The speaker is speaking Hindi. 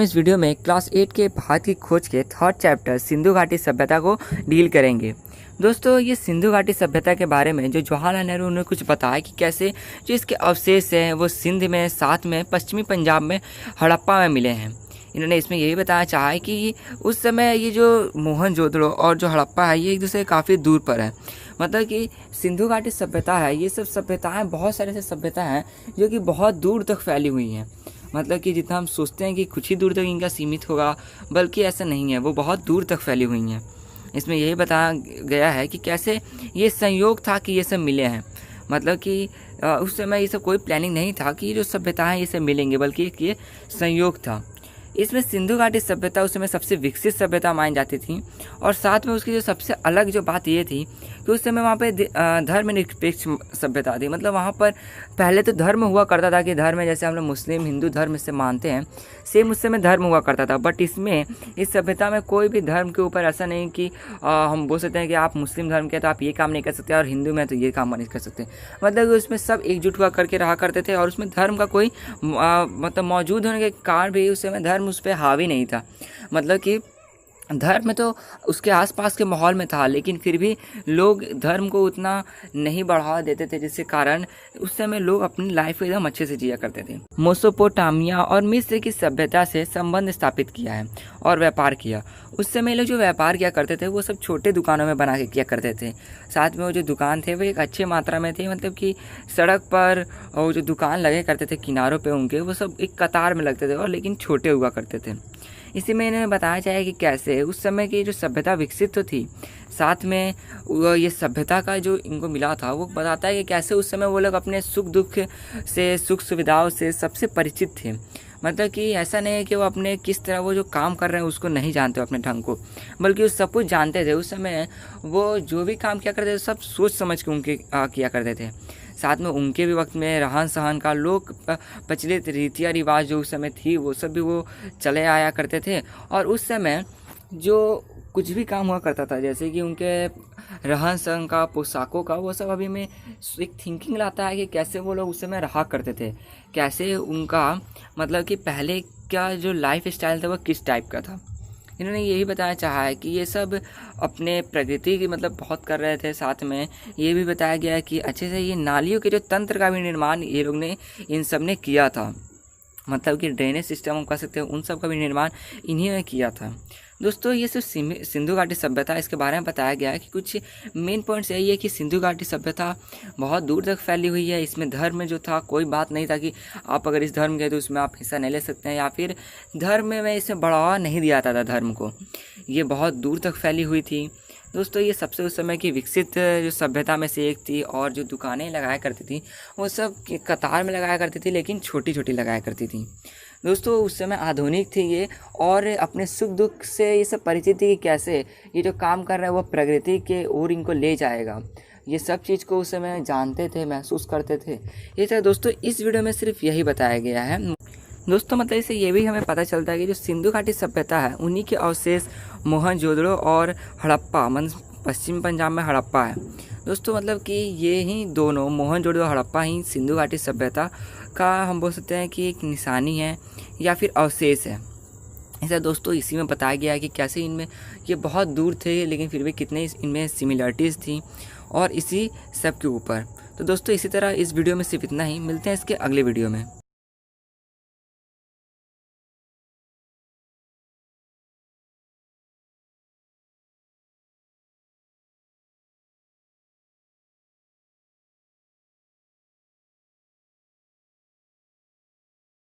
इस वीडियो में क्लास 8 के भारत की खोज के थर्ड चैप्टर सिंधु घाटी सभ्यता को डील करेंगे। दोस्तों, ये सिंधु घाटी सभ्यता के बारे में जो जवाहरलाल नेहरू ने कुछ बताया कि कैसे जो इसके अवशेष हैं वो सिंध में, साथ में पश्चिमी पंजाब में हड़प्पा में मिले हैं। इन्होंने इसमें यही बताया चाहा है कि उस समय ये जो मोहनजोदड़ो और जो हड़प्पा है ये एक दूसरे से काफ़ी दूर पर है। मतलब कि सिंधु घाटी सभ्यता है, ये सब सभ्यताएँ बहुत सारे ऐसे सभ्यता हैं जो कि बहुत दूर तक फैली हुई हैं। मतलब कि जितना हम सोचते हैं कि कुछ ही दूर तक इनका सीमित होगा, बल्कि ऐसा नहीं है, वो बहुत दूर तक फैली हुई हैं। इसमें यही बताया गया है कि कैसे ये संयोग था कि ये सब मिले हैं। मतलब कि उस समय ये सब कोई प्लानिंग नहीं था कि जो सभ्यताएं ये सब मिलेंगे, बल्कि ये संयोग था। इसमें सिंधु घाटी सभ्यता उस समय सबसे विकसित सभ्यता मानी जाती थी, और साथ में उसकी जो सबसे अलग जो बात ये थी कि उस समय वहाँ पे धर्मनिरपेक्ष सभ्यता थी। मतलब वहाँ पर पहले तो धर्म हुआ करता था कि धर्म जैसे हम लोग मुस्लिम हिंदू धर्म से मानते हैं, सेम उस समय धर्म हुआ करता था। बट इसमें इस सभ्यता में कोई भी धर्म के ऊपर ऐसा नहीं कि हम बोल सकते हैं कि आप मुस्लिम धर्म के तो आप ये काम नहीं कर सकते और हिंदू में तो ये काम नहीं कर सकते। मतलब उसमें सब एकजुट हुआ करके रहा करते थे, और उसमें धर्म का कोई मतलब मौजूद होने के कारण भी उस समय धर्म उस पर हावी नहीं था। मतलब कि धर्म तो उसके आसपास के माहौल में था, लेकिन फिर भी लोग धर्म को उतना नहीं बढ़ावा देते थे, जिसके कारण उस समय लोग अपनी लाइफ को एकदम अच्छे से जिया करते थे। मेसोपोटामिया और मिस्र की सभ्यता से संबंध स्थापित किया है और व्यापार किया। उस समय लोग जो व्यापार किया करते थे वो सब छोटे दुकानों में बना के किया करते थे। साथ में वो जो दुकान थे वो एक अच्छे मात्रा में थे। मतलब कि सड़क पर वो जो दुकान लगे करते थे किनारों पे उनके, वो सब एक कतार में लगते थे और लेकिन छोटे हुआ करते थे। इसी में इन्हें बताया जाए कि कैसे उस समय की जो सभ्यता विकसित तो थी, साथ में ये सभ्यता का जो इनको मिला था वो बताता है कि कैसे उस समय वो लोग अपने सुख दुख से, सुख सुविधाओं से सबसे परिचित थे। मतलब कि ऐसा नहीं है कि वो अपने किस तरह वो जो काम कर रहे हैं उसको नहीं जानते अपने ढंग को, बल्कि वो सब कुछ जानते थे। उस समय वो जो भी काम किया करते थे सब सोच समझ के उनके किया करते थे। साथ में उनके भी वक्त में रहन सहन का लोक प्रचलित रीतियाँ रिवाज जो उस समय थी वो सब भी वो चले आया करते थे। और उस समय जो कुछ भी काम हुआ करता था, जैसे कि उनके रहन सहन का, पोशाकों का, वो सब अभी में एक थिंकिंग लाता है कि कैसे वो लोग उस समय रहा करते थे, कैसे उनका मतलब कि पहले का जो लाइफ स्टाइल था वो किस टाइप का था। इन्होंने यही बताया चाहा है कि ये सब अपने प्रकृति की मतलब बहुत कर रहे थे। साथ में ये भी बताया गया है कि अच्छे से ये नालियों के जो तंत्र का भी निर्माण ये लोग ने, इन सब ने किया था। मतलब कि ड्रेनेज सिस्टम हम कह सकते हैं, उन सब का भी निर्माण इन्हीं ने किया था। दोस्तों, ये सिर्फ सिंधु घाटी सभ्यता इसके बारे में बताया गया है कि कुछ मेन पॉइंट्स यही है कि सिंधु घाटी सभ्यता बहुत दूर तक फैली हुई है। इसमें धर्म जो था कोई बात नहीं था कि आप अगर इस धर्म के तो उसमें आप हिस्सा नहीं ले सकते हैं, या फिर धर्म में इसमें बढ़ावा नहीं दिया जाता था धर्म को। ये बहुत दूर तक फैली हुई थी। दोस्तों, ये सबसे उस समय की विकसित जो सभ्यता में से एक थी, और जो दुकानें लगाया करती थी वो सब कतार में लगाया करती थी, लेकिन छोटी छोटी लगाया करती थी। दोस्तों, उस समय आधुनिक थी ये, और अपने सुख दुख से ये सब परिचित थी कि कैसे ये जो काम कर रहा है वो प्रकृति के ओर इनको ले जाएगा। ये सब चीज़ को उस समय जानते थे, महसूस करते थे। ये था दोस्तों, इस वीडियो में सिर्फ यही बताया गया है। दोस्तों, मतलब इससे ये भी हमें पता चलता है कि जो सिंधु घाटी सभ्यता है उन्हीं के अवशेष मोहनजोदड़ो और हड़प्पा, मतलब पश्चिम पंजाब में हड़प्पा है। दोस्तों, मतलब कि ये ही दोनों मोहनजोदड़ो और हड़प्पा ही सिंधु घाटी सभ्यता का हम बोल सकते हैं कि एक निशानी है या फिर अवशेष है। ऐसा दोस्तों इसी में बताया गया है कि कैसे इनमें ये बहुत दूर थे, लेकिन फिर भी कितने इनमें सिमिलरिटीज़ थी, और इसी सब के ऊपर। तो दोस्तों, इसी तरह इस वीडियो में सिर्फ इतना ही। मिलते हैं इसके अगले वीडियो में।